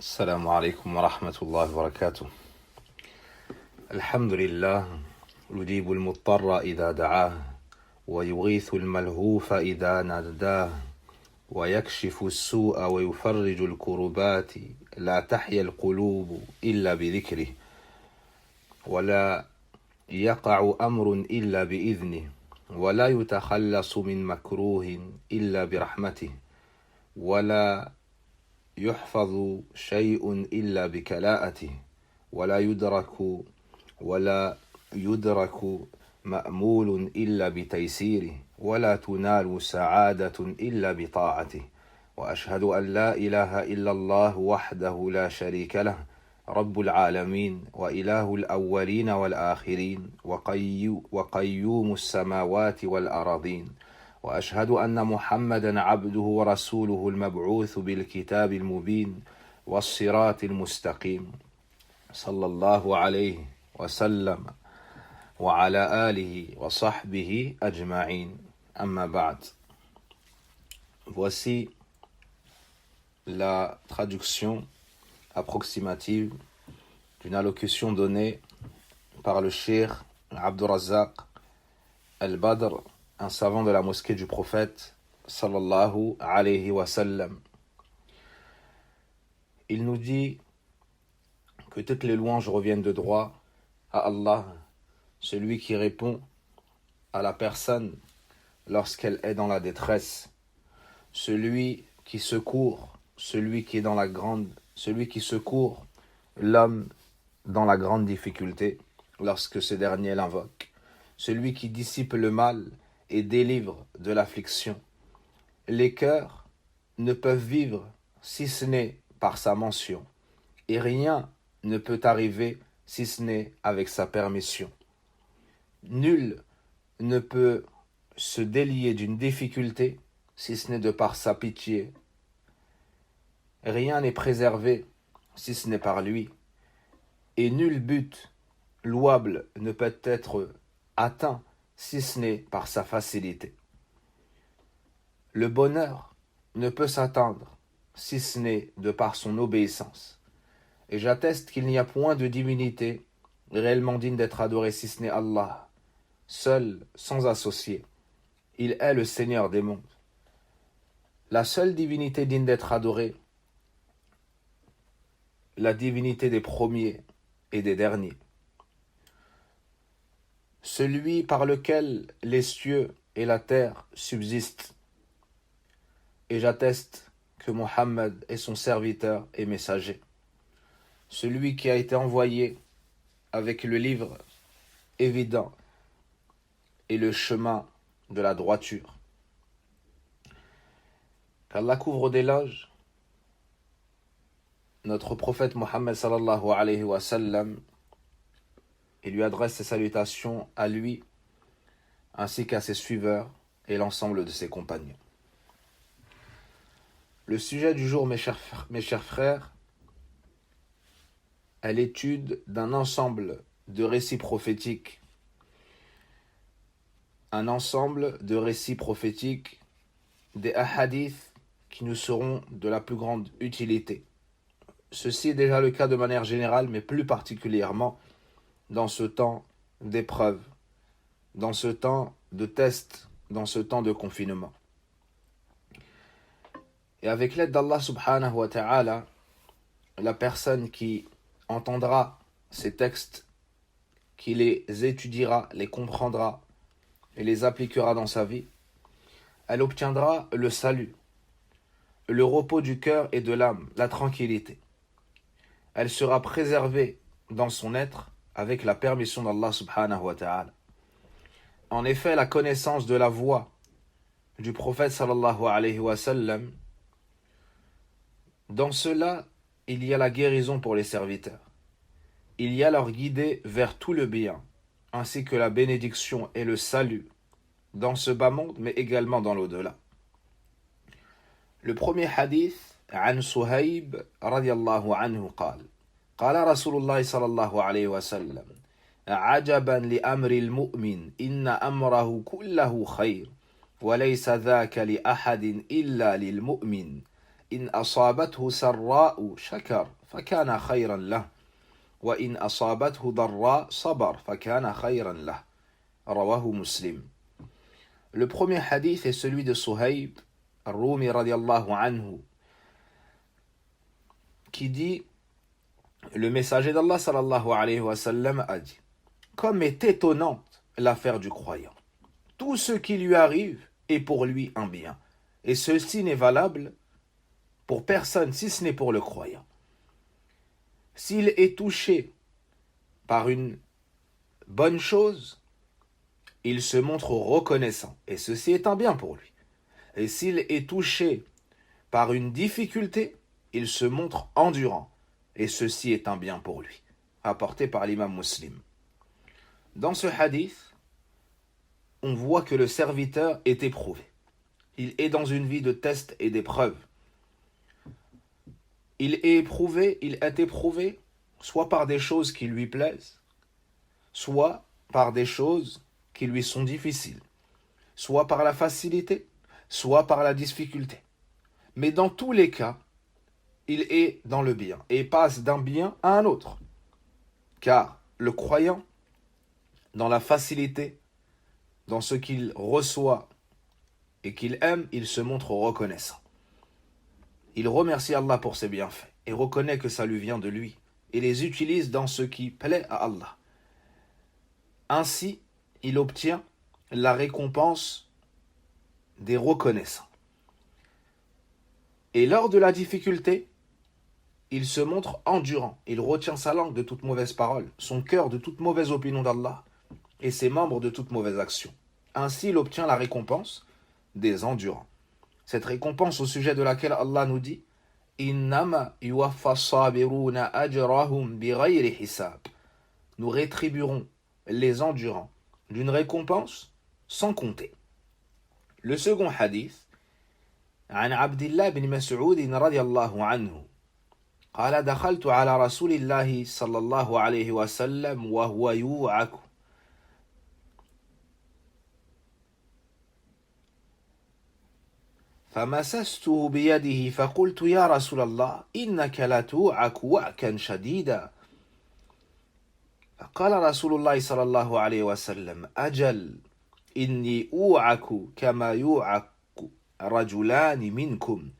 السلام عليكم ورحمة الله وبركاته. الحمد لله يجيب المضطر إذا دعاه ويغيث الملهوف إذا ناداه ويكشف السوء ويفرج الكربات لا تحيا القلوب إلا بذكره ولا يقع أمر إلا بإذنه ولا يتخلص من مكروه إلا برحمته ولا يحفظ شيء إلا بكلاءته ولا يدرك مأمول إلا بتيسيره ولا تنال سعادة إلا بطاعته وأشهد أن لا إله إلا الله وحده لا شريك له رب العالمين وإله الأولين والآخرين وقيوم السماوات والأراضين وأشهد أن محمدًا عبده ورسوله المبعوث بالكتاب المبين والصراط المستقيم صلى الله عليه وسلم وعلى آله وصحبه أجمعين أما بعد. Voici la traduction approximative d'une allocution donnée par le cheikh Abdurrazzaq al-Badr, un savant de la mosquée du prophète sallallahu alayhi wa sallam. Il nous dit que toutes les louanges reviennent de droit à Allah, celui qui répond à la personne lorsqu'elle est dans la détresse, celui qui secourt, celui qui secourt l'homme dans la grande difficulté lorsque ce dernier l'invoque, celui qui dissipe le mal et délivre de l'affliction. Les cœurs ne peuvent vivre si ce n'est par sa mention, et rien ne peut arriver si ce n'est avec sa permission. Nul ne peut se délier d'une difficulté si ce n'est de par sa pitié. Rien n'est préservé si ce n'est par lui, et nul but louable ne peut être atteint si ce n'est par sa facilité. Le bonheur ne peut s'atteindre si ce n'est de par son obéissance. Et j'atteste qu'il n'y a point de divinité réellement digne d'être adorée si ce n'est Allah, seul, sans associé. Il est le Seigneur des mondes. La seule divinité digne d'être adorée, la divinité des premiers et des derniers. Celui par lequel les cieux et la terre subsistent. Et j'atteste que Mohammed est son serviteur et messager. Celui qui a été envoyé avec le livre évident et le chemin de la droiture. Qu'Allah couvre d'éloges notre prophète Mohammed sallallahu alayhi wa sallam et lui adresse ses salutations à lui ainsi qu'à ses suiveurs et l'ensemble de ses compagnons. Le sujet du jour, mes chers frères, est l'étude d'un ensemble de récits prophétiques. Un ensemble de récits prophétiques, des hadiths qui nous seront de la plus grande utilité. Ceci est déjà le cas de manière générale, mais plus particulièrement dans ce temps d'épreuve, dans ce temps de test, dans ce temps de confinement. Et avec l'aide d'Allah subhanahu wa ta'ala, la personne qui entendra ces textes, qui les étudiera, les comprendra et les appliquera dans sa vie, elle obtiendra le salut, le repos du cœur et de l'âme, la tranquillité. Elle sera préservée dans son être avec la permission d'Allah subhanahu wa ta'ala. En effet, la connaissance de la voix du prophète sallallahu alayhi wa sallam, dans cela, il y a la guérison pour les serviteurs. Il y a leur guider vers tout le bien, ainsi que la bénédiction et le salut dans ce bas monde, mais également dans l'au-delà. Le premier hadith, عن صهيب رضي الله عنه قال رسول الله صلى الله عليه وسلم عجبا لأمر المؤمن إن أمره كله خير وليس ذاك لأحد إلا للمؤمن إن أصابته سراء شكر فكان خيرا له وإن أصابته ضراء صبر فكان خيرا له رواه مسلم. Le premier hadith est celui de Suhayb Ar-Rumi radiallahu anhu qui dit: le messager d'Allah sallallahu alayhi wa sallam a dit: comme est étonnante l'affaire du croyant, tout ce qui lui arrive est pour lui un bien, et ceci n'est valable pour personne si ce n'est pour le croyant. S'il est touché par une bonne chose, il se montre reconnaissant, et ceci est un bien pour lui. Et s'il est touché par une difficulté, il se montre endurant, et ceci est un bien pour lui. Apporté par l'imam Muslim. Dans ce hadith, on voit que le serviteur est éprouvé. Il est dans une vie de tests et d'épreuves. Il est éprouvé soit par des choses qui lui plaisent, soit par des choses qui lui sont difficiles, soit par la facilité, soit par la difficulté. Mais dans tous les cas, il est dans le bien et passe d'un bien à un autre. Car le croyant, dans la facilité, dans ce qu'il reçoit et qu'il aime, il se montre reconnaissant. Il remercie Allah pour ses bienfaits et reconnaît que ça lui vient de lui et les utilise dans ce qui plaît à Allah. Ainsi, il obtient la récompense des reconnaissants. Et lors de la difficulté, il se montre endurant. Il retient sa langue de toute mauvaise parole, son cœur de toute mauvaise opinion d'Allah et ses membres de toute mauvaise action. Ainsi, il obtient la récompense des endurants. Cette récompense au sujet de laquelle Allah nous dit: Innama yuwaffa sabiruna ajrahum bighayri hisab. Nous rétribuerons les endurants d'une récompense sans compter. Le second hadith, عن عبد الله بن مسعود رضي الله عنه قال دخلت على رسول الله صلى الله عليه وسلم وهو يوعك فمسسته بيده فقلت يا رسول الله إنك لتوعك وعكا شديدا فقال رسول الله صلى الله عليه وسلم أجل إني أوعك كما يوعك رجلان منكم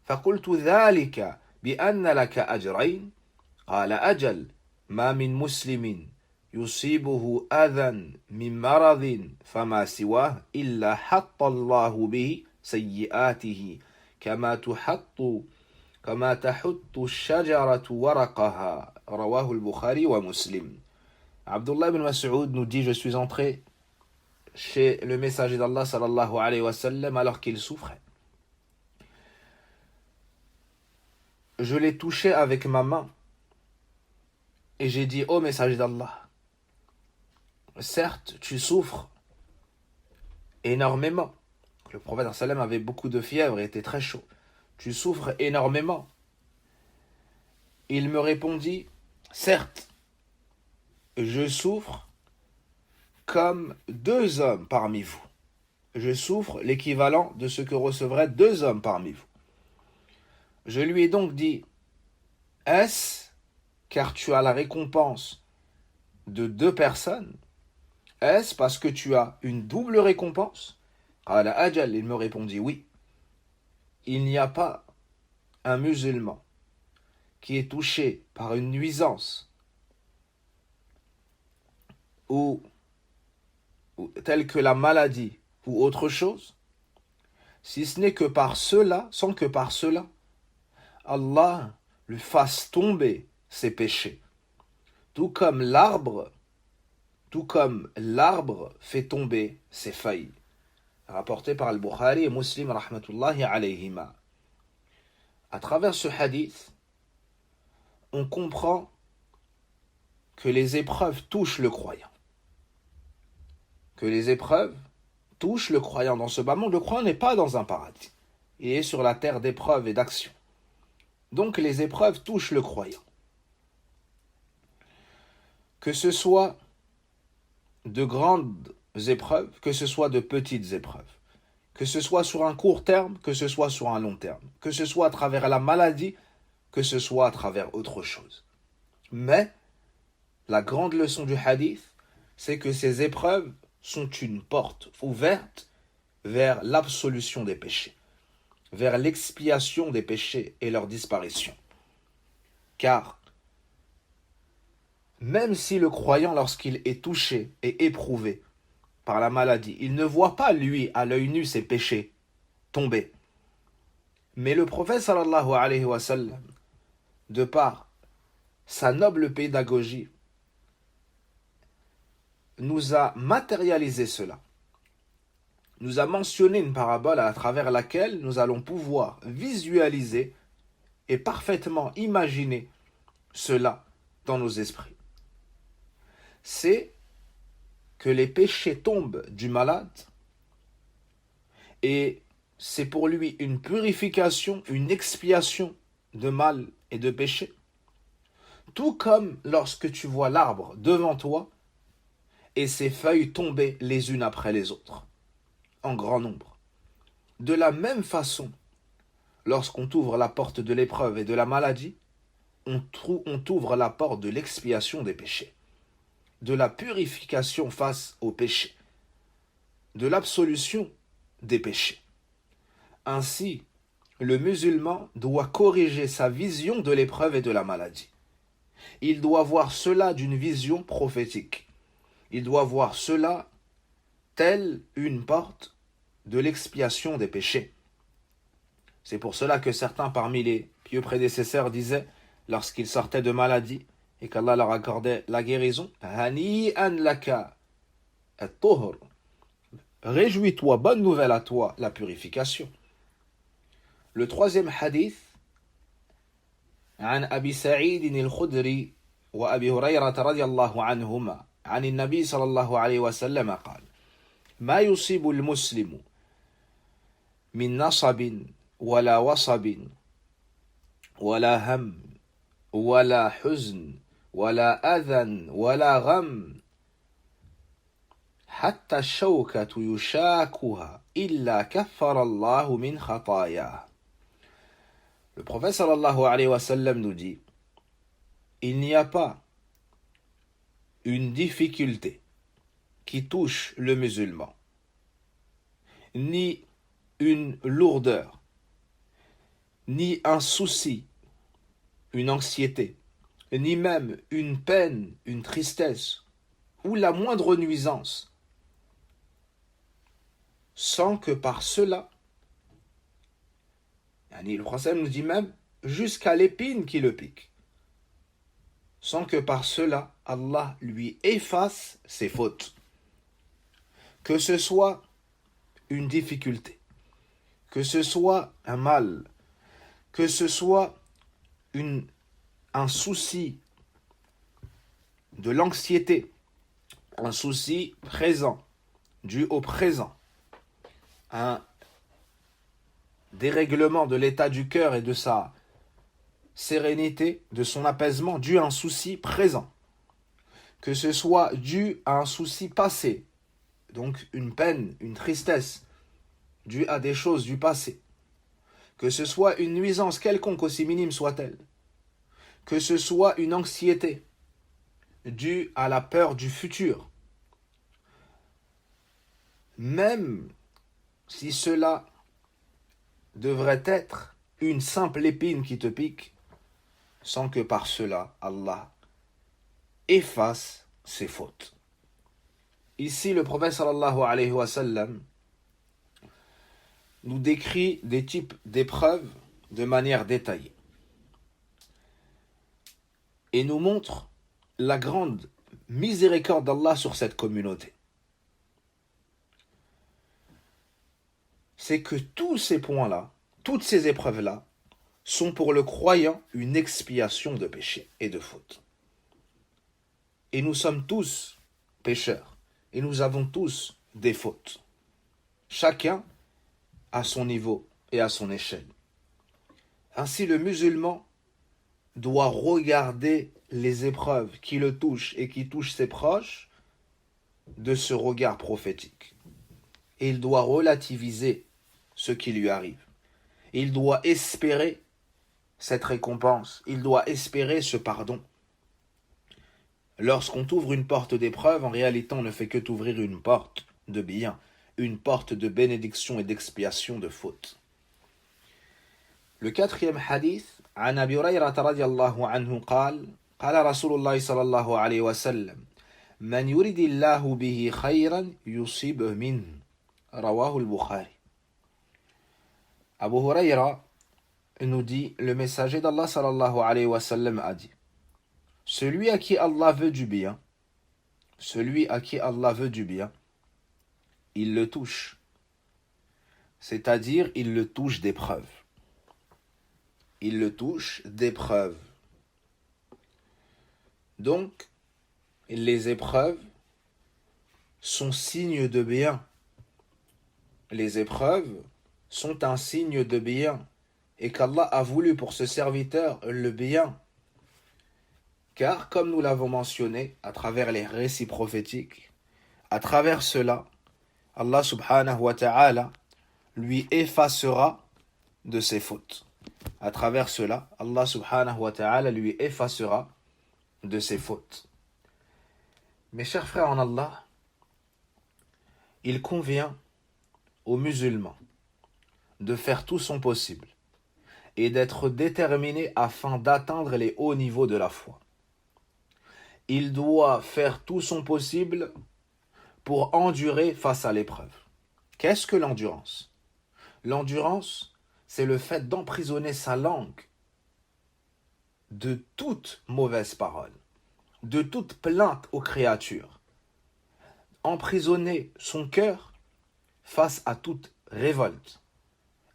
فقلت ذلك بأن لك أجرين قال أجل ما من مسلم يصيبه أذى من مرض فما سواه إلا حط الله به سيئاته كما تحط الشجرة ورقها رواه البخاري ومسلم. Abdullah ibn Mas'ud nous dit: je suis entré chez le messager d'Allah sallallahu alayhi wa sallam alors qu'il souffrait. Je l'ai touché avec ma main et j'ai dit: ô messager d'Allah, certes tu souffres énormément. Le prophète sallam avait beaucoup de fièvre et était très chaud. Tu souffres énormément. Il me répondit: certes, je souffre comme 2 hommes parmi vous. Je souffre l'équivalent de ce que recevraient 2 hommes parmi vous. Je lui ai donc dit: est-ce car tu as la récompense de 2 personnes? Est-ce parce que tu as une double récompense? Qala ajal, il me répondit: oui. Il n'y a pas un musulman qui est touché par une nuisance ou telle que la maladie ou autre chose, si ce n'est que par cela, sans que par cela, Allah lui fasse tomber ses péchés. Tout comme l'arbre fait tomber ses feuilles. Rapporté par Al-Bukhari et Muslim rahmatullahi alayhima. À travers ce hadith, on comprend que les épreuves touchent le croyant. Que les épreuves touchent le croyant dans ce bas monde. Le croyant n'est pas dans un paradis. Il est sur la terre d'épreuves et d'actions. Donc les épreuves touchent le croyant. Que ce soit de grandes épreuves, que ce soit de petites épreuves, que ce soit sur un court terme, que ce soit sur un long terme, que ce soit à travers la maladie, que ce soit à travers autre chose. Mais la grande leçon du hadith, c'est que ces épreuves sont une porte ouverte vers l'absolution des péchés, vers l'expiation des péchés et leur disparition. Car même si le croyant, lorsqu'il est touché et éprouvé par la maladie, il ne voit pas, lui, à l'œil nu, ses péchés tomber. Mais le prophète, sallallahu alayhi wa sallam, de par sa noble pédagogie, nous a matérialisé cela. Nous a mentionné une parabole à travers laquelle nous allons pouvoir visualiser et parfaitement imaginer cela dans nos esprits. C'est que les péchés tombent du malade et c'est pour lui une purification, une expiation de mal et de péché. Tout comme lorsque tu vois l'arbre devant toi et ses feuilles tomber les unes après les autres, en grand nombre. De la même façon, lorsqu'on t'ouvre la porte de l'épreuve et de la maladie, on t'ouvre la porte de l'expiation des péchés, de la purification face aux péchés, de l'absolution des péchés. Ainsi, le musulman doit corriger sa vision de l'épreuve et de la maladie. Il doit voir cela d'une vision prophétique. Il doit voir cela telle une porte de l'expiation des péchés. C'est pour cela que certains parmi les pieux prédécesseurs disaient, lorsqu'ils sortaient de maladie et qu'Allah leur accordait la guérison, Hani'an laka at-tuhr. Réjouis-toi, bonne nouvelle à toi, la purification. Le troisième hadith, عن أبي سعيد الخدري وأبي هريرة رضي الله عنهما عن النبي صلى الله عليه وسلم قال: ما يصيب المسلم من نصب ولا وصب ولا هم ولا حزن ولا أذى ولا غم حتى الشوكة يشاكها إلا كفر الله من خطاياه. Le prophète sallallahu alayhi wa sallam nous dit: il n'y a pas une difficulté qui touche le musulman, ni une lourdeur, ni un souci, une anxiété, ni même une peine, une tristesse, ou la moindre nuisance, sans que par cela, le prophète nous dit même jusqu'à l'épine qui le pique, sans que par cela Allah lui efface ses fautes. Que ce soit une difficulté, que ce soit un mal, que ce soit un souci, de l'anxiété, un souci présent, dû au présent, un dérèglement de l'état du cœur et de sa sérénité, de son apaisement, dû à un souci présent, que ce soit dû à un souci passé, donc une peine, une tristesse, due à des choses du passé, que ce soit une nuisance quelconque, aussi minime soit-elle, que ce soit une anxiété due à la peur du futur, même si cela devrait être une simple épine qui te pique, sans que par cela Allah efface ses fautes. Ici, le prophète sallallahu alayhi wa sallam nous décrit des types d'épreuves de manière détaillée et nous montre la grande miséricorde d'Allah sur cette communauté. C'est que tous ces points-là, toutes ces épreuves-là, sont pour le croyant une expiation de péchés et de fautes. Et nous sommes tous pécheurs, et nous avons tous des fautes. Chacun à son niveau et à son échelle. Ainsi, le musulman doit regarder les épreuves qui le touchent et qui touchent ses proches de ce regard prophétique. Et il doit relativiser ce qui lui arrive. Il doit espérer cette récompense, il doit espérer ce pardon. Lorsqu'on t'ouvre une porte d'épreuve, en réalité on ne fait que t'ouvrir une porte de bien, une porte de bénédiction et d'expiation de fautes. Le quatrième hadith, عن أبي هريرة رضي الله عنه قال قال رسول الله صلى الله عليه وسلم من يريد الله به خيرا يصيبه منه رواه البخاري. Abu Huraira nous dit, le messager d'Allah sallallahu alayhi wa sallam a dit, celui à qui Allah veut du bien, celui à qui Allah veut du bien, il le touche. C'est-à-dire, il le touche d'épreuves. Il le touche d'épreuves. Donc, les épreuves sont signes de bien. Les épreuves sont un signe de bien. Et qu'Allah a voulu pour ce serviteur le bien. Car, comme nous l'avons mentionné à travers les récits prophétiques, à travers cela, Allah subhanahu wa ta'ala lui effacera de ses fautes. À travers cela, Allah subhanahu wa ta'ala lui effacera de ses fautes. Mes chers frères en Allah, il convient aux musulmans de faire tout son possible et d'être déterminé afin d'atteindre les hauts niveaux de la foi. Il doit faire tout son possible pour endurer face à l'épreuve. Qu'est-ce que l'endurance? L'endurance, c'est le fait d'emprisonner sa langue de toute mauvaise parole, de toute plainte aux créatures. Emprisonner son cœur face à toute révolte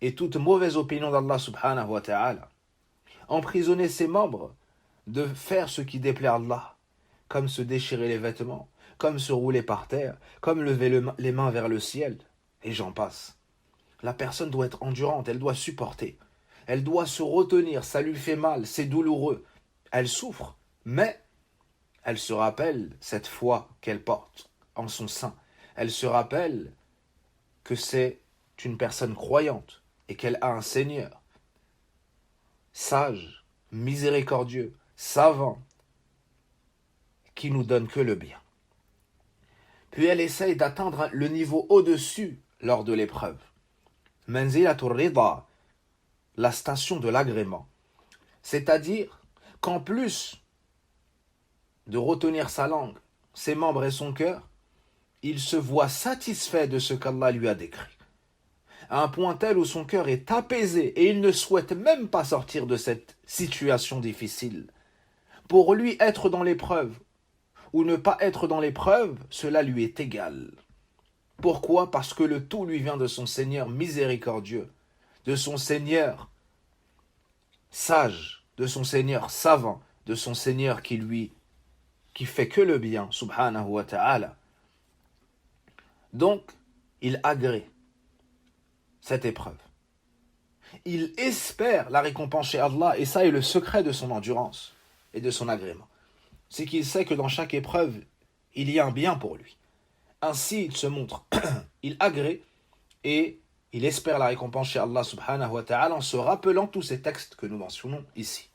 et toute mauvaise opinion d'Allah subhanahu wa ta'ala. Emprisonner ses membres de faire ce qui déplaît à Allah, comme se déchirer les vêtements, comme se rouler par terre, comme lever les mains vers le ciel, et j'en passe. La personne doit être endurante, elle doit supporter, elle doit se retenir, ça lui fait mal, c'est douloureux, elle souffre, mais elle se rappelle cette foi qu'elle porte en son sein, elle se rappelle que c'est une personne croyante et qu'elle a un Seigneur sage, miséricordieux, savant, qui nous donne que le bien. Puis elle essaye d'atteindre le niveau au-dessus lors de l'épreuve. Manzilatur Rida, la station de l'agrément. C'est-à-dire qu'en plus de retenir sa langue, ses membres et son cœur, il se voit satisfait de ce qu'Allah lui a décrit. À un point tel où son cœur est apaisé et il ne souhaite même pas sortir de cette situation difficile. Pour lui, être dans l'épreuve ou ne pas être dans l'épreuve, cela lui est égal. Pourquoi? Parce que le tout lui vient de son Seigneur miséricordieux, de son Seigneur sage, de son Seigneur savant, de son Seigneur qui fait que le bien, subhanahu wa ta'ala. Donc, il agrée cette épreuve. Il espère la récompense chez Allah, et ça est le secret de son endurance et de son agrément. C'est qu'il sait que dans chaque épreuve, il y a un bien pour lui. Ainsi, il se montre, il agrée et il espère la récompense chez Allah subhanahu wa ta'ala en se rappelant tous ces textes que nous mentionnons ici.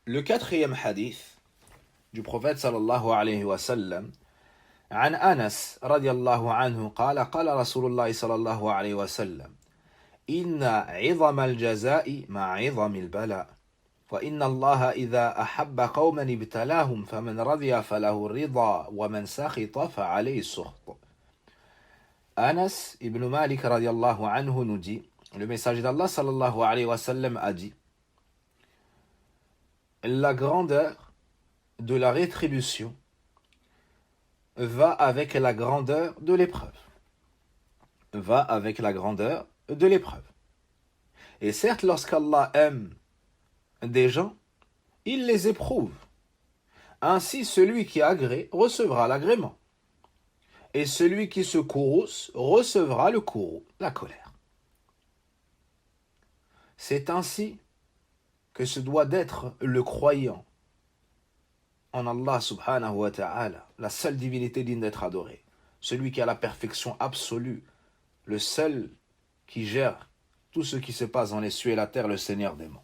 Le quatrième hadith du prophète sallallahu alayhi wa sallam, عن أنس رضي الله عنه قال قال رسول الله صلى الله عليه وسلم إن عظم الجزاء مع عظم البلاء وإن الله إذا أحب قوما ابتلاهم فمن رضي فله الرضا ومن سخط فعليه السخط. Anas ibn Malik radiallahu anhu nous dit, le messager d'Allah sallallahu alayhi wa sallam a dit, la grandeur de la rétribution va avec la grandeur de l'épreuve. Va avec la grandeur de l'épreuve. Et certes, lorsqu'Allah aime des gens, il les éprouve. Ainsi, celui qui agrée recevra l'agrément. Et celui qui se courrouce recevra le courroux, la colère. C'est ainsi que ce doit d'être le croyant en Allah subhanahu wa ta'ala, la seule divinité digne d'être adorée, celui qui a la perfection absolue, le seul qui gère tout ce qui se passe dans les cieux et la terre, le Seigneur des mondes.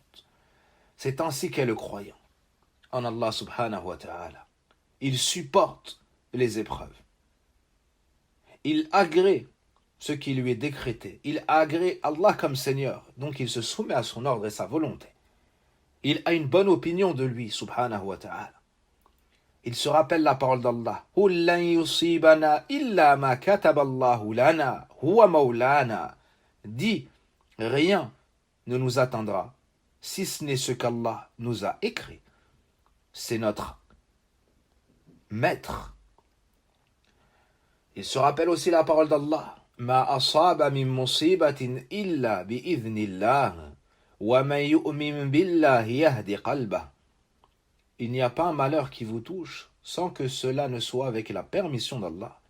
C'est ainsi qu'est le croyant en Allah subhanahu wa ta'ala. Il supporte les épreuves. Il agrée ce qui lui est décrété. Il agrée Allah comme Seigneur, donc il se soumet à son ordre et sa volonté. Il a une bonne opinion de lui, subhanahu wa ta'ala. Il se rappelle la parole d'Allah. قُل لَّن يُصِيبَنَا إِلَّا مَا كَتَبَ اللَّهُ لَنَا هُوَ مَوْلَانَا. Dis, rien ne nous atteindra, si ce n'est ce qu'Allah nous a écrit. C'est notre maître. Il se rappelle aussi la parole d'Allah. مَا أَصَابَ مِن مُّصِيبَةٍ إِلَّا بِإِذْنِ اللَّهِ وَمَن يُؤْمِن بِاللَّهِ يَهْدِ قَلْبَهُ. Il n'y a pas un malheur qui vous touche sans que cela ne soit avec la permission d'Allah.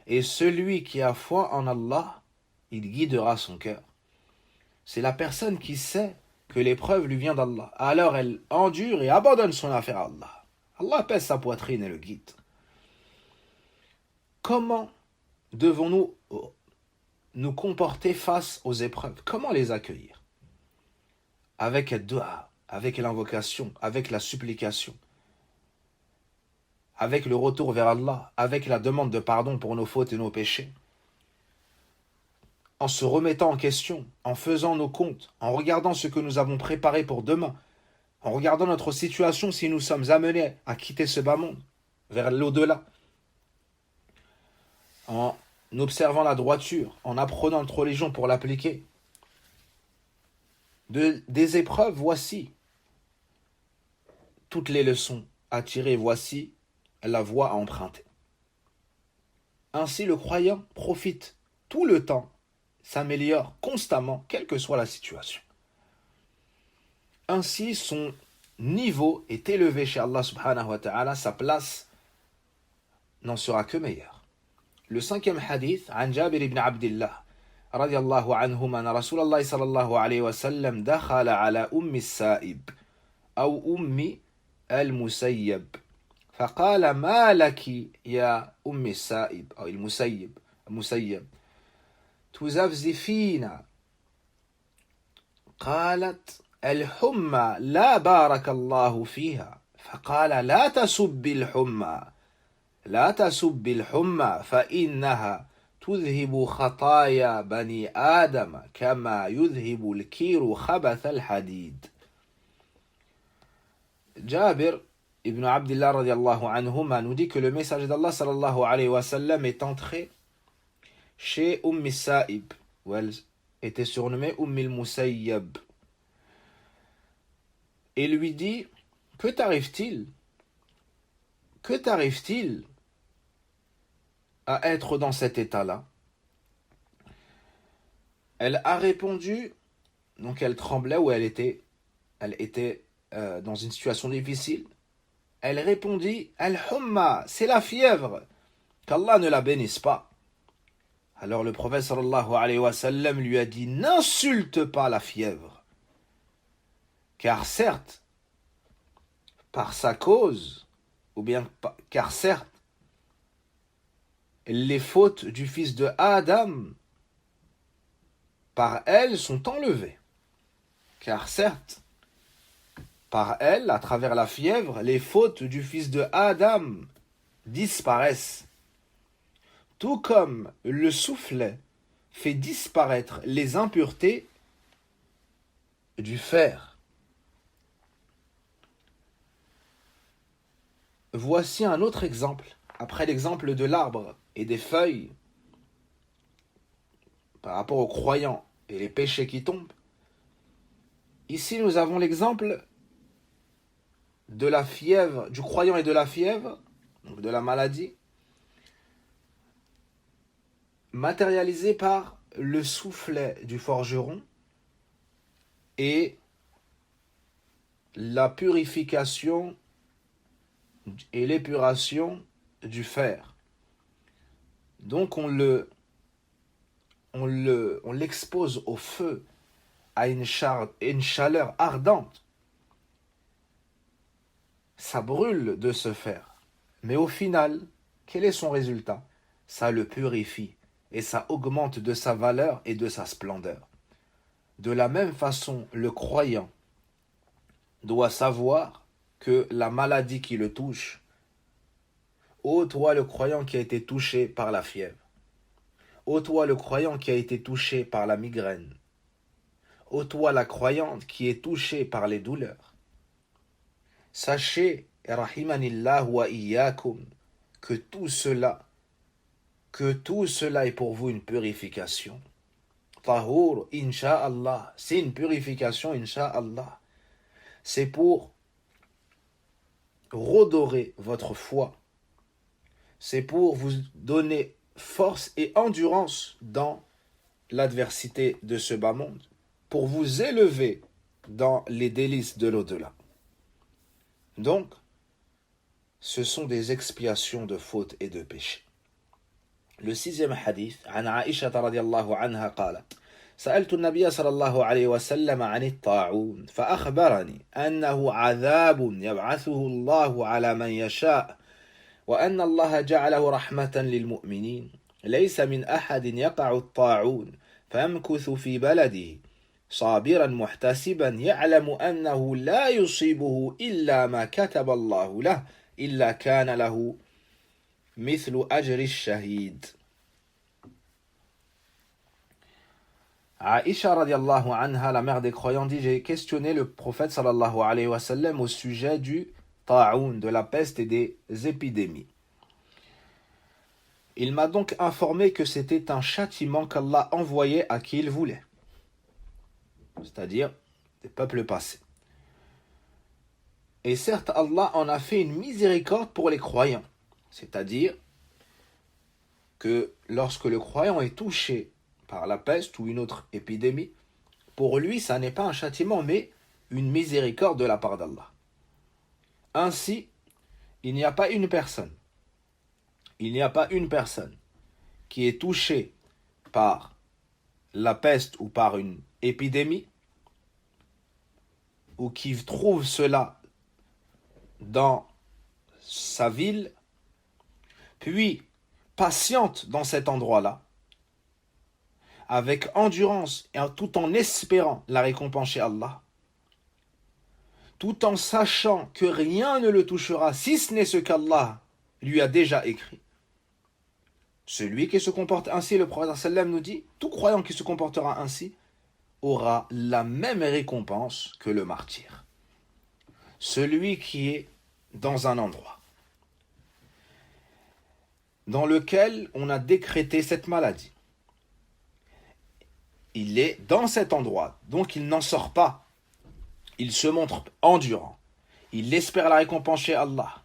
Et celui qui a foi en Allah, il guidera son cœur. C'est la personne qui sait que l'épreuve lui vient d'Allah. Alors elle endure et abandonne son affaire à Allah. Allah pèse sa poitrine et le guide. Comment devons-nous nous comporter face aux épreuves? Comment les accueillir? Avec le dua, avec l'invocation, avec la supplication, avec le retour vers Allah, avec la demande de pardon pour nos fautes et nos péchés, en se remettant en question, en faisant nos comptes, en regardant ce que nous avons préparé pour demain, en regardant notre situation si nous sommes amenés à quitter ce bas monde, vers l'au-delà, en observant la droiture, en apprenant notre religion pour l'appliquer. Des épreuves, voici toutes les leçons à tirer, voici la voie à emprunter. Ainsi, le croyant profite tout le temps, s'améliore constamment, quelle que soit la situation. Ainsi, son niveau est élevé chez Allah subhanahu wa ta'ala, sa place n'en sera que meilleure. Le 5e hadith, عن جابر بن عبد الله رضي الله عنهما أن رسول الله صلى الله عليه وسلم دخل على أم السائب أو أم المسيب فقال ما لك يا أم السائب أو المسيب تزفزفين؟ قالت الحمى لا بارك الله فيها. فقال لا تسب الحمى فإنها تذهب خطايا بني آدم كما يذهب الكير خبث الحديد. Jabir ibn Abdullah radiallahu anhuma nous dit que le messager d'Allah sallallahu alayhi wa sallam est entré chez Sa'ib, où elle était surnommée al-Musayyab, et lui dit: que t'arrive-t-il à être dans cet état-là? Elle a répondu, donc elle tremblait, ou elle était dans une situation difficile. Elle répondit: Al-Humma, c'est la fièvre, qu'Allah ne la bénisse pas. Alors le prophète sallallahu alayhi wa sallam lui a dit: n'insulte pas la fièvre, car certes, par sa cause, car certes, les fautes du fils de Adam, par elle, sont enlevées. Car certes, par elle, à travers la fièvre, les fautes du fils de Adam disparaissent. Tout comme le soufflet fait disparaître les impuretés du fer. Voici un autre exemple, après l'exemple de l'arbre et des feuilles, par rapport aux croyants et les péchés qui tombent. Ici, nous avons l'exemple de la fièvre, du croyant et de la fièvre, donc de la maladie, matérialisé par le soufflet du forgeron et la purification et l'épuration du fer. Donc on l'expose au feu, à une chaleur ardente, ça brûle de se faire. Mais au final, quel est son résultat? Ça le purifie et ça augmente de sa valeur et de sa splendeur. De la même façon, le croyant doit savoir que la maladie qui le touche, ô toi le croyant qui a été touché par la fièvre, ô toi le croyant qui a été touché par la migraine, ô toi la croyante qui est touchée par les douleurs, sachez, rahimanillah wa iyyakum, que tout cela est pour vous une purification. Tahour, insha'Allah, c'est une purification, insha'Allah. C'est pour redorer votre foi. C'est pour vous donner force et endurance dans l'adversité de ce bas monde, pour vous élever dans les délices de l'au-delà. Donc, ce sont des expiations de fautes et de péchés. Le 6e hadith, عن عائشة رضي الله عنها قالت: سألت النبي صلى الله عليه وسلم عن الطاعون فأخبرني أنه عذاب يبعثه الله على من يشاء وأن الله جعله رحمة للمؤمنين ليس من أحد يقع الطاعون فيمكث في بلده صابرا محتسبا يعلم أنه لا يصيبه إلا ما كتب الله له إلا كان له مثل أجر الشهيد. Aïcha radiallahu anha, la mère des croyants, dit: j'ai questionné le prophète sallallahu alayhi wa sallam au sujet du ta'oun, de la peste et des épidémies. Il m'a donc informé que c'était un châtiment qu'Allah envoyait à qui il voulait, c'est-à-dire des peuples passés. Et certes, Allah en a fait une miséricorde pour les croyants, c'est-à-dire que lorsque le croyant est touché par la peste ou une autre épidémie, pour lui, ça n'est pas un châtiment, mais une miséricorde de la part d'Allah. Ainsi, il n'y a pas une personne qui est touchée par la peste ou par une épidémie, ou qui trouve cela dans sa ville, puis patiente dans cet endroit-là, avec endurance et tout en espérant la récompense chez Allah, tout en sachant que rien ne le touchera si ce n'est ce qu'Allah lui a déjà écrit. Celui qui se comporte ainsi, le prophète sallam nous dit, tout croyant qui se comportera ainsi aura la même récompense que le martyr. Celui qui est dans un endroit dans lequel on a décrété cette maladie, il est dans cet endroit, donc il n'en sort pas. Il se montre endurant. Il espère la récompense chez Allah.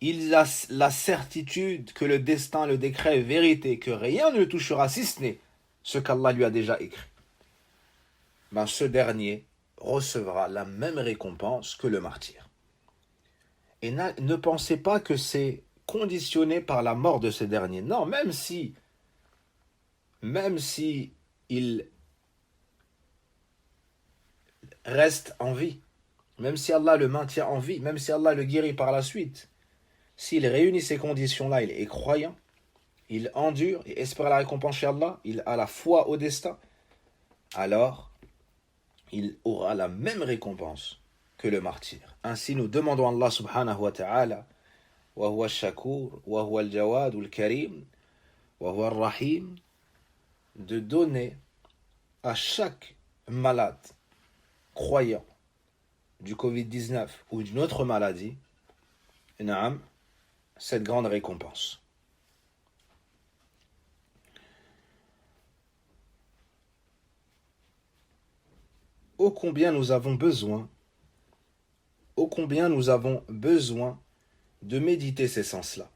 Il a la certitude que le destin, le décret est vérité, que rien ne le touchera si ce n'est ce qu'Allah lui a déjà écrit. Ben, ce dernier recevra la même récompense que le martyr. Et ne pensez pas que c'est conditionné par la mort de ce dernier. Non, même si il reste en vie, même si Allah le maintient en vie, même si Allah le guérit par la suite, s'il réunit ces conditions-là, il est croyant, il endure et espère la récompense chez Allah, il a la foi au destin, alors il aura la même récompense que le martyr. Ainsi, nous demandons à Allah subhanahu wa ta'ala, wa huwa al-shakur, wa huwa al-jawad al-karim, wa huwa al-rahim, de donner à chaque malade croyant du Covid-19 ou d'une autre maladie, cette grande récompense. Ô combien nous avons besoin de méditer ces sens-là.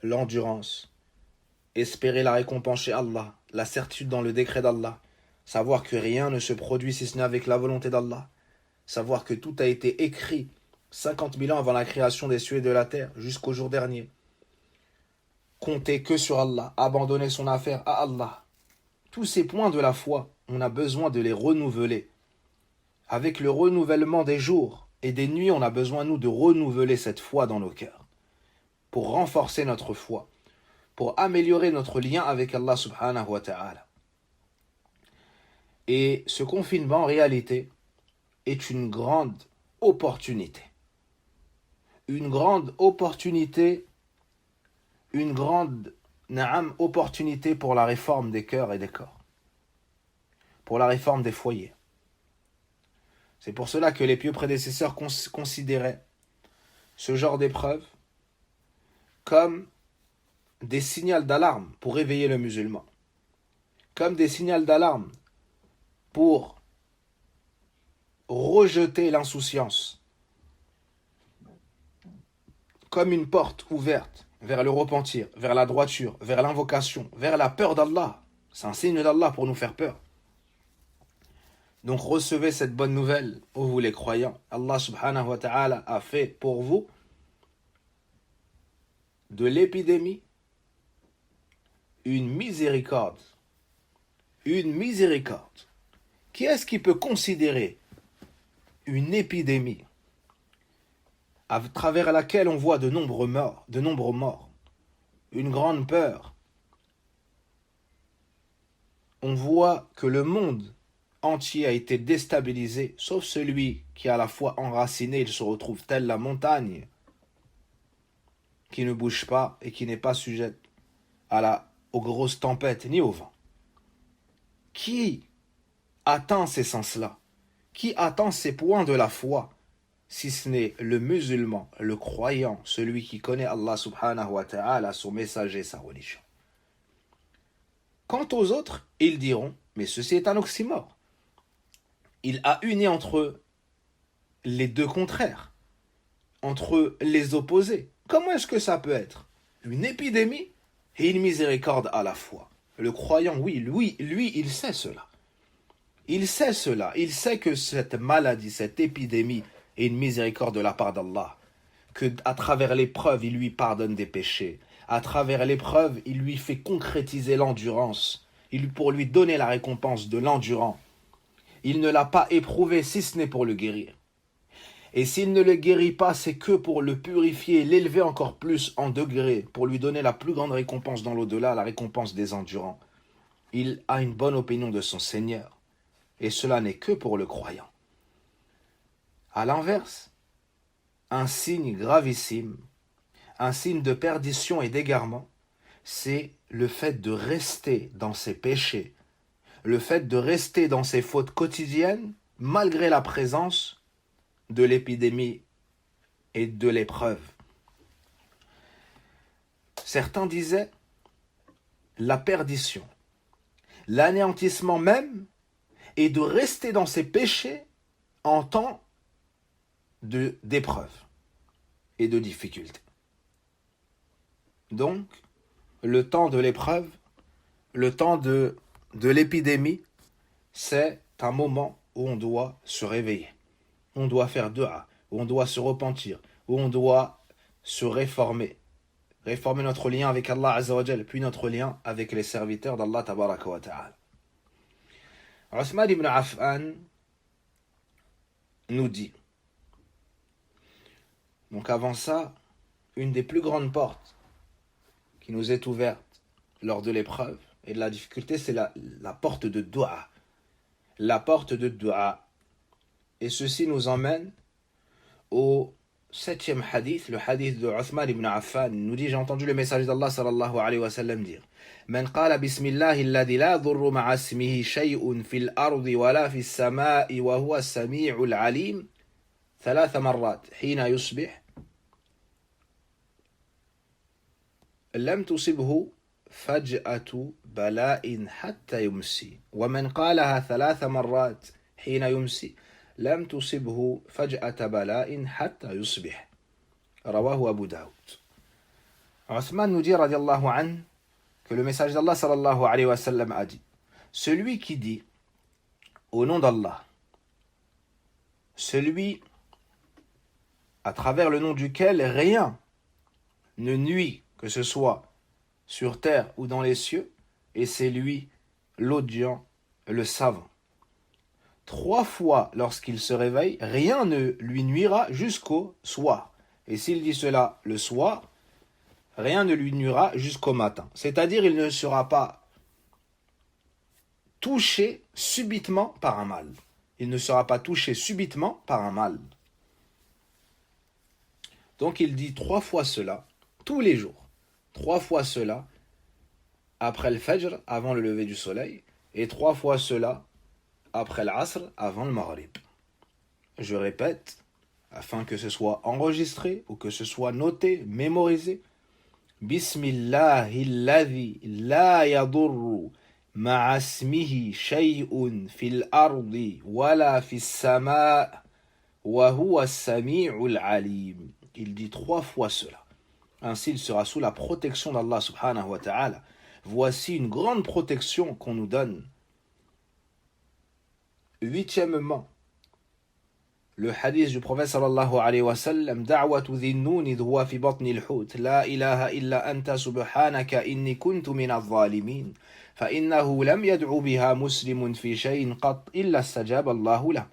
L'endurance, espérer la récompense chez Allah, la certitude dans le décret d'Allah, savoir que rien ne se produit si ce n'est avec la volonté d'Allah, savoir que tout a été écrit 50 000 ans avant la création des cieux et de la terre, jusqu'au jour dernier. Compter que sur Allah, abandonner son affaire à Allah. Tous ces points de la foi, on a besoin de les renouveler. Avec le renouvellement des jours, et des nuits, on a besoin, nous, de renouveler cette foi dans nos cœurs, pour renforcer notre foi, pour améliorer notre lien avec Allah subhanahu wa ta'ala. Et ce confinement, en réalité, est une grande opportunité. Une grande opportunité, une grande opportunité pour la réforme des cœurs et des corps, pour la réforme des foyers. C'est pour cela que les pieux prédécesseurs considéraient ce genre d'épreuves comme des signaux d'alarme pour réveiller le musulman, comme des signaux d'alarme pour rejeter l'insouciance, comme une porte ouverte vers le repentir, vers la droiture, vers l'invocation, vers la peur d'Allah. C'est un signe d'Allah pour nous faire peur. Donc recevez cette bonne nouvelle, ô vous les croyants. Allah subhanahu wa ta'ala a fait pour vous de l'épidémie une miséricorde. Une miséricorde. Qui est-ce qui peut considérer une épidémie à travers laquelle on voit de nombreux morts, une grande peur? On voit que le monde entier a été déstabilisé, sauf celui qui a la foi enracinée, il se retrouve telle la montagne, qui ne bouge pas et qui n'est pas sujette aux grosses tempêtes ni au vent. Qui atteint ces sens-là? Qui atteint ces points de la foi, si ce n'est le musulman, le croyant, celui qui connaît Allah subhanahu wa ta'ala, son messager, sa religion? Quant aux autres, ils diront, mais ceci est un oxymore. Il a uni entre les deux contraires, entre les opposés. Comment est-ce que ça peut être une épidémie et une miséricorde à la fois? Le croyant, oui, lui, il sait cela. Il sait cela. Il sait que cette maladie, cette épidémie est une miséricorde de la part d'Allah. Que à travers l'épreuve, il lui pardonne des péchés. À travers l'épreuve, il lui fait concrétiser l'endurance. Pour lui donner la récompense de l'endurant. Il ne l'a pas éprouvé si ce n'est pour le guérir. Et s'il ne le guérit pas, c'est que pour le purifier, l'élever encore plus en degrés, pour lui donner la plus grande récompense dans l'au-delà, la récompense des endurants. Il a une bonne opinion de son Seigneur. Et cela n'est que pour le croyant. À l'inverse, un signe gravissime, un signe de perdition et d'égarement, c'est le fait de rester dans ses péchés, le fait de rester dans ses fautes quotidiennes, malgré la présence de l'épidémie et de l'épreuve. Certains disaient la perdition, l'anéantissement même, est de rester dans ses péchés en temps d'épreuve et de difficulté. Donc, le temps de l'épreuve, le temps de l'épidémie, c'est un moment où on doit se réveiller, on doit faire dua, où on doit se repentir, où on doit se réformer notre lien avec Allah Azza wa Jal, puis notre lien avec les serviteurs d'Allah Tabaraka wa Ta'ala. Uthman ibn Affan nous dit, donc avant ça, une des plus grandes portes qui nous est ouverte lors de l'épreuve et de la difficulté, c'est la porte de dua. La porte de dua. Et ceci nous emmène au 7e hadith, le hadith de Uthman ibn Affan. Il nous dit, j'ai entendu le message d'Allah sallallahu alayhi wa sallam dire, من قال بسم الله الذي لا يضر مع اسمه شيء في الأرض ولا في السماء وهو السميع العليم 3 مرات حين يصبح لم تصبه فجأة بلاء حتى يمسي ومن قالها 3 مرات حين يمسي لم تصبه فجأة بلاء حتى يصبح رواه أبو داود. Uthman nous dit radiallahu anhu que le message d'Allah sallallahu alayhi wa sallam a dit, celui qui dit au nom d'Allah, celui à travers le nom duquel rien ne nuit, que ce soit sur terre ou dans les cieux, et c'est lui l'audient, le savant. 3 fois lorsqu'il se réveille, rien ne lui nuira jusqu'au soir. Et s'il dit cela le soir, rien ne lui nuira jusqu'au matin. C'est-à-dire, il ne sera pas touché subitement par un mal. Il ne sera pas touché subitement par un mal. Donc il dit 3 fois cela, tous les jours. 3 fois cela, après le Fajr, avant le lever du soleil, et 3 fois cela, après l'Asr, avant le Maghrib. Je répète, afin que ce soit enregistré, ou que ce soit noté, mémorisé. Bismillahilladhi la yadurru ma'a ismihi shay'un fil ardi wala fis sama' wa huwa as-sami'ul alim. Il dit 3 fois cela. Ainsi, il sera sous la protection d'Allah subhanahu wa ta'ala. Voici une grande protection qu'on nous donne. 8e, le hadith du prophète sallallahu alayhi wa sallam, da'watu dhinnun idh huwa fi batni al-hut, la ilaha illa anta subhanaka inni kuntu min adh-dhalimin, fa innahu lam yad'u biha muslimun fi shay'in qat illa istajaba Allahu lahu.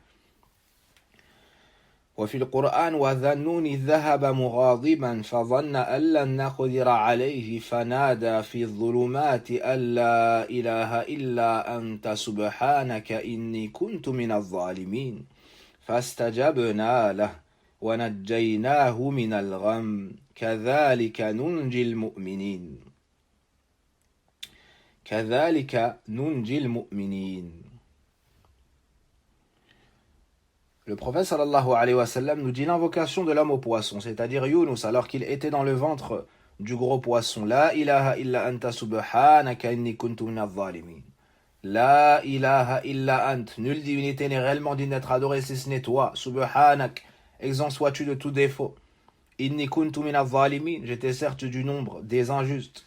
وفي القرآن وذنون ذهب مغاضبا فظن أن لن نقدر عليه فنادى في الظلمات أن لا إله إلا أنت سبحانك إني كنت من الظالمين فاستجبنا له ونجيناه من الغم كذلك ننجي المؤمنين كذلك ننجي المؤمنين. Le prophète sallallahu alayhi wa sallam nous dit l'invocation de l'homme au poisson, c'est-à-dire Yunus, alors qu'il était dans le ventre du gros poisson. La ilaha illa anta subhanaka inni kuntu minadh dhalimin. La ilaha illa ant. Nulle divinité n'est réellement digne d'être adorée si ce n'est toi. Subhanak. Exempt sois-tu de tout défaut. Inni kuntu minadh dhalimin. J'étais certes du nombre des injustes.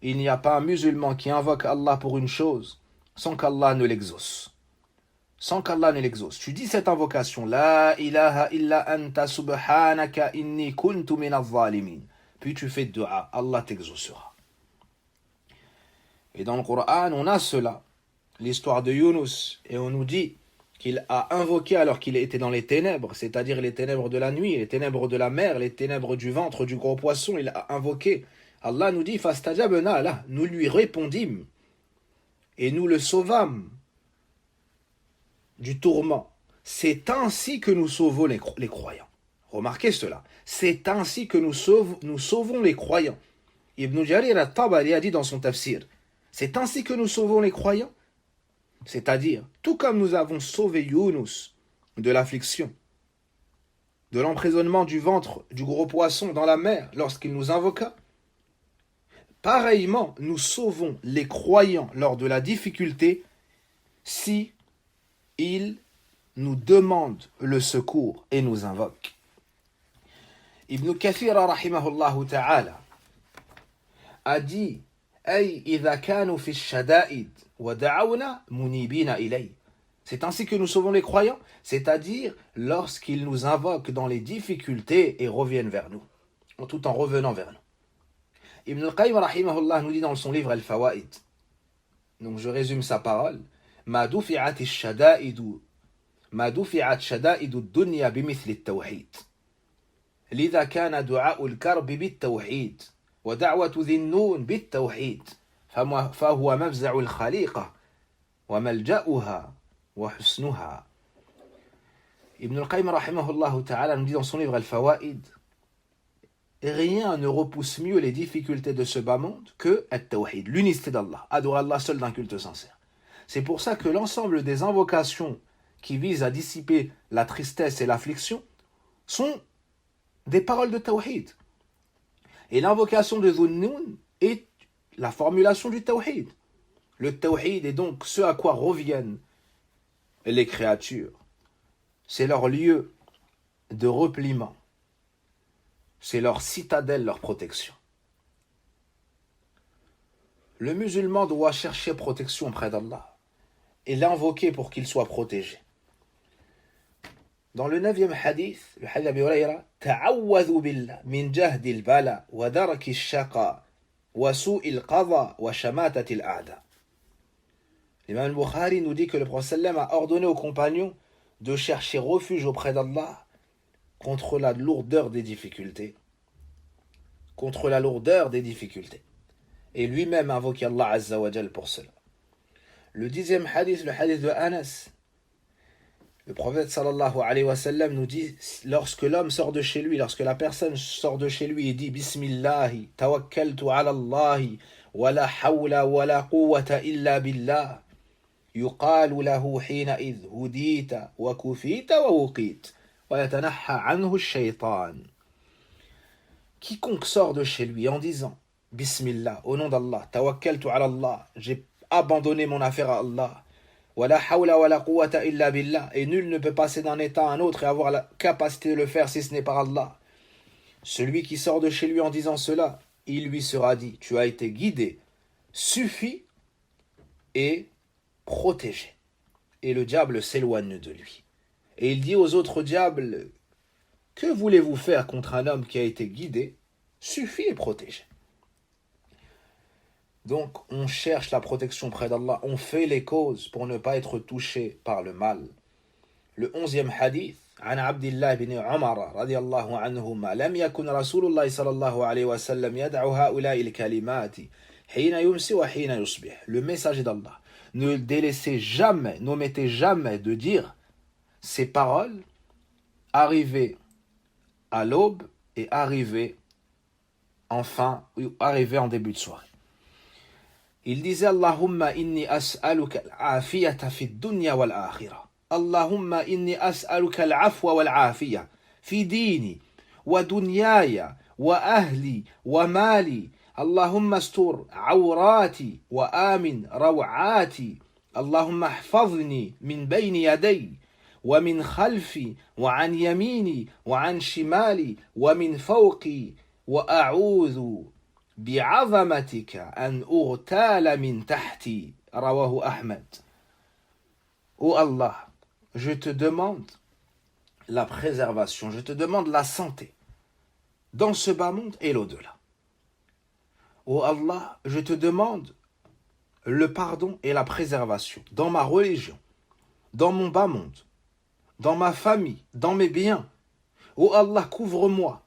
Il n'y a pas un musulman qui invoque Allah pour une chose sans qu'Allah ne l'exauce. Sans qu'Allah ne l'exauce. Tu dis cette invocation, La ilaha illa anta subhanaka inni kuntu minadh dhalimin. Puis tu fais dua, Allah t'exaucera. Et dans le Coran, on a cela, l'histoire de Yunus, et on nous dit qu'il a invoqué alors qu'il était dans les ténèbres, c'est-à-dire les ténèbres de la nuit, les ténèbres de la mer, les ténèbres du ventre du gros poisson, il a invoqué. Allah nous dit, fastajabna lah, nous lui répondîmes, et nous le sauvâmes du tourment. C'est ainsi que nous sauvons les croyants. Remarquez cela. C'est ainsi que nous sauvons les croyants. Ibn Jarir al-Tabari a dit dans son tafsir, c'est ainsi que nous sauvons les croyants. C'est-à-dire, tout comme nous avons sauvé Yunus de l'affliction, de l'emprisonnement du ventre du gros poisson dans la mer lorsqu'il nous invoqua, pareillement, nous sauvons les croyants lors de la difficulté si ils nous demandent le secours et nous invoquent. Ibn Kathir rahimahullah ta'ala a dit Ay idha kanu fi shada'id wa da'awna munibina ilay. C'est ainsi que nous sauvons les croyants, c'est-à-dire lorsqu'ils nous invoquent dans les difficultés et reviennent vers nous, tout en revenant vers nous. Ibn al-Qayyim rahimahullah nous dit dans son livre Al-Fawaid, donc je résume sa parole, ما دفعت الشدائد ما دفعت شدائد الدنيا بمثل التوحيد لذا كان دعاء الكرب بالتوحيد ودعوة ذي النون بالتوحيد فهو مفزع الخليقة وملجأها وحسنها. Ibn al-Qayyim rahimahullah ta'ala nous dit dans son livre Al-Fawaid, rien ne repousse mieux les difficultés de ce bas monde que at-tawhid, l'unicité d'Allah, adorer Allah seul d'un culte sincère. C'est pour ça que l'ensemble des invocations qui visent à dissiper la tristesse et l'affliction sont des paroles de tawhid. Et l'invocation de Dhunnoun est la formulation du tawhid. Le tawhid est donc ce à quoi reviennent les créatures. C'est leur lieu de repliement. C'est leur citadelle, leur protection. Le musulman doit chercher protection auprès d'Allah et l'invoquer pour qu'il soit protégé. Dans le 9e hadith, le hadith d'Abi Hurayra, ta'awwadhu billah min jahdi al-bala wa darki al-shaqa wa su'i al-qadha wa shamatati al-a'da. L'imam al-Bukhari nous dit que le prophète sallam a ordonné aux compagnons de chercher refuge auprès d'Allah contre la lourdeur des difficultés. Contre la lourdeur des difficultés. Et lui-même invoquait Allah Azza wa Jal pour cela. Le 10e hadith, le hadith de Anas. Le prophète sallallahu alayhi wa sallam nous dit, lorsque l'homme sort de chez lui, lorsque la personne sort de chez lui et dit Bismillahi, tawakkaltu ala Allahi, wa la hawla wa la quwwata illa billah, yuqalu lahu hina idh hudita wa kufita wa wuqit, wa yatanaha anhu shaytan. Quiconque sort de chez lui en disant Bismillah, au nom d'Allah, tawakkaltu ala Allah, j'ai abandonné mon affaire à Allah, wala hawla wala quwwata illa billah, et nul ne peut passer d'un état à un autre et avoir la capacité de le faire si ce n'est par Allah. Celui qui sort de chez lui en disant cela, il lui sera dit, tu as été guidé, suffi et protégé. Et le diable s'éloigne de lui. Et il dit aux autres diables, que voulez-vous faire contre un homme qui a été guidé, suffi et protégé? Donc, on cherche la protection près d'Allah, on fait les causes pour ne pas être touché par le mal. Le 11e hadith, عن عبد الله بن عمر رضي الله عنهما لم يكن رسول الله صلى الله عليه وسلم يدع هؤلاء الكلمات حين يمسي وحين يصبح. Le messager d'Allah, ne délaissez jamais, n'omettez jamais de dire ces paroles arrivées à l'aube et arrivées en début de soirée. Il disait Allahumma inni as'aluka al-afiyata fi dunya wal akhirah. Allahumma inni as'aluka al-afwa wal afiyah fi dini wa dunyaya wa ahli wa mali. Allahumma astur awrati wa amin raw'ati. Allahumma ihfazni min bayni yaday wa min khalfi wa an yamini wa an shimali wa min fawqi wa a'udhu بعظمتك أن أغتال من تحتي رواه أحمد. Oh Allah, je te demande la préservation, je te demande la santé dans ce bas monde et l'au-delà. Oh Allah, je te demande le pardon et la préservation dans ma religion, dans mon bas monde, dans ma famille, dans mes biens. Oh Allah, couvre-moi,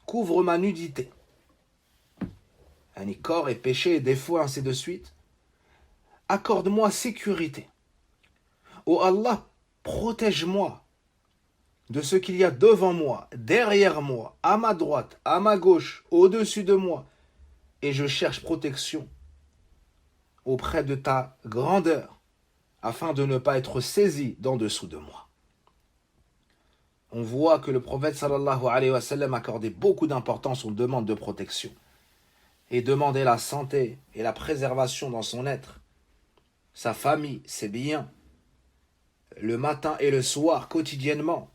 couvre ma nudité. Corps et péché et défauts, ainsi de suite. Accorde-moi sécurité. Oh Allah, protège-moi de ce qu'il y a devant moi, derrière moi, à ma droite, à ma gauche, au-dessus de moi. Et je cherche protection auprès de ta grandeur, afin de ne pas être saisi d'en dessous de moi. On voit que le prophète sallallahu alayhi wa sallam accordait beaucoup d'importance aux demandes de protection et demandait la santé et la préservation dans son être, sa famille, ses biens, le matin et le soir, quotidiennement.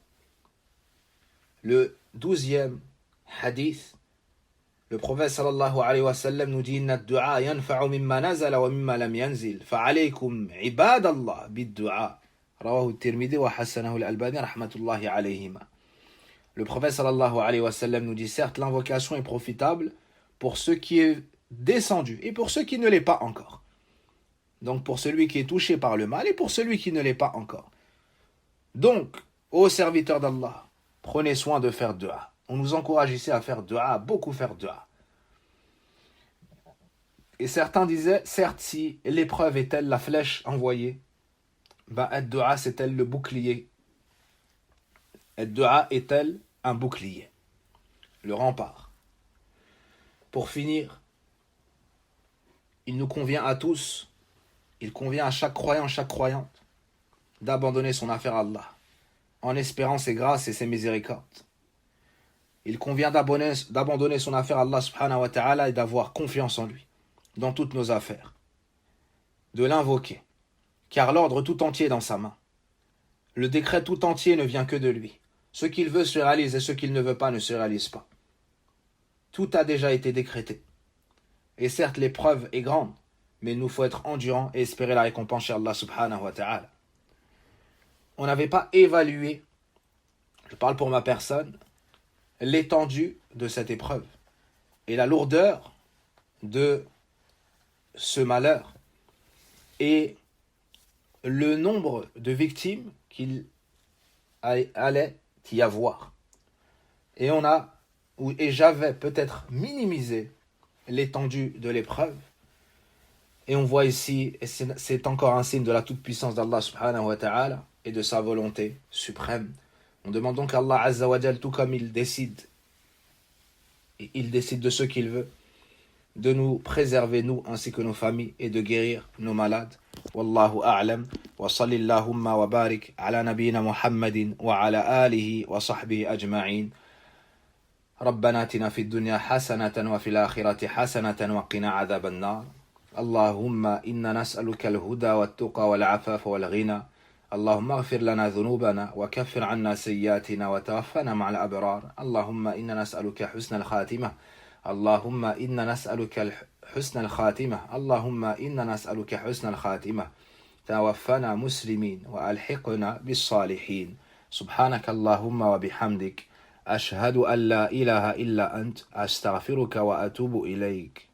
Le 12e hadith, le prophète sallallahu alayhi wa sallam nous dit Inna ad-du'a yanfa'u mimma nazala wa mimma lam yanzil fa'alaykum ibadallah bid-du'a. Rawahu at-Tirmidhi wa hasanahu al-Albani rahmatullahi alayhima. Le prophète sallallahu alayhi wa sallam nous dit certes l'invocation est profitable pour ceux qui est descendu et pour ceux qui ne l'est pas encore. Donc pour celui qui est touché par le mal et pour celui qui ne l'est pas encore. Donc, ô serviteurs d'Allah, prenez soin de faire dua. On nous encourage ici à faire dua, à beaucoup faire dua. Et certains disaient, certes, si l'épreuve est telle la flèche envoyée, ad-dua c'est-elle le bouclier. Ad-dua est-elle un bouclier, le rempart. Pour finir, il nous convient à tous, il convient à chaque croyant, chaque croyante, d'abandonner son affaire à Allah, en espérant ses grâces et ses miséricordes. Il convient d'abandonner son affaire à Allah subhanahu wa ta'ala et d'avoir confiance en lui, dans toutes nos affaires. De l'invoquer, car l'ordre tout entier est dans sa main. Le décret tout entier ne vient que de lui. Ce qu'il veut se réalise et ce qu'il ne veut pas ne se réalise pas. Tout a déjà été décrété. Et certes, l'épreuve est grande, mais il nous faut être endurants et espérer la récompense chez Allah subhanahu wa ta'ala. On n'avait pas évalué, je parle pour ma personne, l'étendue de cette épreuve et la lourdeur de ce malheur et le nombre de victimes qu'il allait y avoir. Et j'avais peut-être minimisé l'étendue de l'épreuve. Et on voit ici, et c'est encore un signe de la toute-puissance d'Allah subhanahu wa ta'ala et de sa volonté suprême. On demande donc à Allah azza wa jal, tout comme il décide de ce qu'il veut, de nous préserver, nous ainsi que nos familles, et de guérir nos malades. Wallahu a'lam, wa sallillahumma wa barik ala nabiyyina Muhammadin wa ala alihi wa sahbihi ajma'in. ربنا آتنا في الدنيا حسنة وفي الآخرة حسنة وقنا عذاب النار. اللهم إنا نسألك الهدى والتقى والعفاف والغنى. اللهم اغفر لنا ذنوبنا وكفر عنا سيئاتنا وتوفنا مع الأبرار. اللهم إنا نسألك حسن الخاتمة. اللهم إنا نسألك حسن الخاتمة. اللهم إنا نسألك حسن الخاتمة. توفنا مسلمين وألحقنا بالصالحين. سبحانك اللهم وبحمدك أشهد أن لا إله إلا أنت أستغفرك وأتوب إليك.